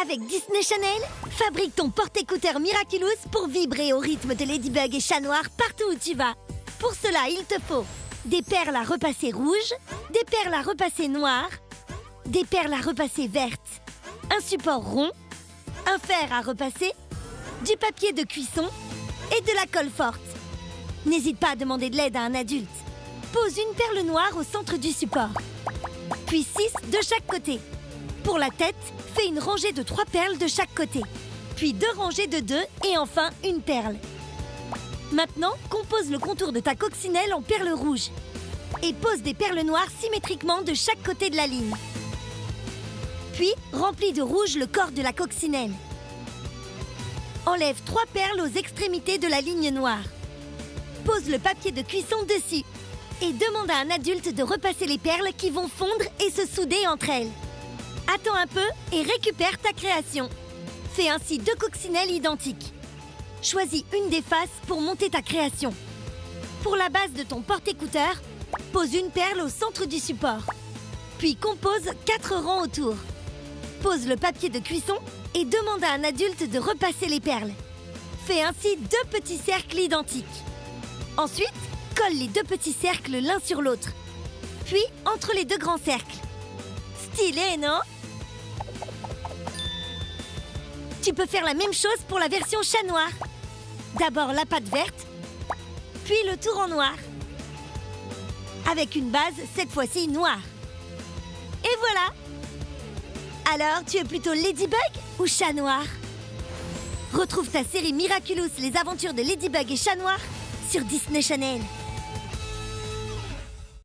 Avec Disney Channel, fabrique ton porte-écouteurs Miraculous pour vibrer au rythme de Ladybug et Chat Noir partout où tu vas. Pour cela, il te faut des perles à repasser rouges, des perles à repasser noires, des perles à repasser vertes, un support rond, un fer à repasser, du papier de cuisson et de la colle forte. N'hésite pas à demander de l'aide à un adulte. Pose une perle noire au centre du support, puis 6 de chaque côté. Pour la tête, fais une rangée de 3 perles de chaque côté, puis 2 rangées de 2 et enfin une perle. Maintenant, compose le contour de ta coccinelle en perles rouges et pose des perles noires symétriquement de chaque côté de la ligne. Puis, remplis de rouge le corps de la coccinelle. Enlève 3 perles aux extrémités de la ligne noire. Pose le papier de cuisson dessus et demande à un adulte de repasser les perles qui vont fondre et se souder entre elles. Attends un peu et récupère ta création. Fais ainsi 2 coccinelles identiques. Choisis une des faces pour monter ta création. Pour la base de ton porte-écouteurs, pose une perle au centre du support. Puis compose 4 rangs autour. Pose le papier de cuisson et demande à un adulte de repasser les perles. Fais ainsi 2 petits cercles identiques. Ensuite, colle les 2 petits cercles l'un sur l'autre. Puis, entre les 2 grands cercles. Stylé, non? Tu peux faire la même chose pour la version Chat Noir. D'abord la pâte verte, puis le tour en noir. Avec une base, cette fois-ci noire. Et voilà! Alors, tu es plutôt Ladybug ou Chat Noir? Retrouve ta série Miraculous, les aventures de Ladybug et Chat Noir sur Disney Channel.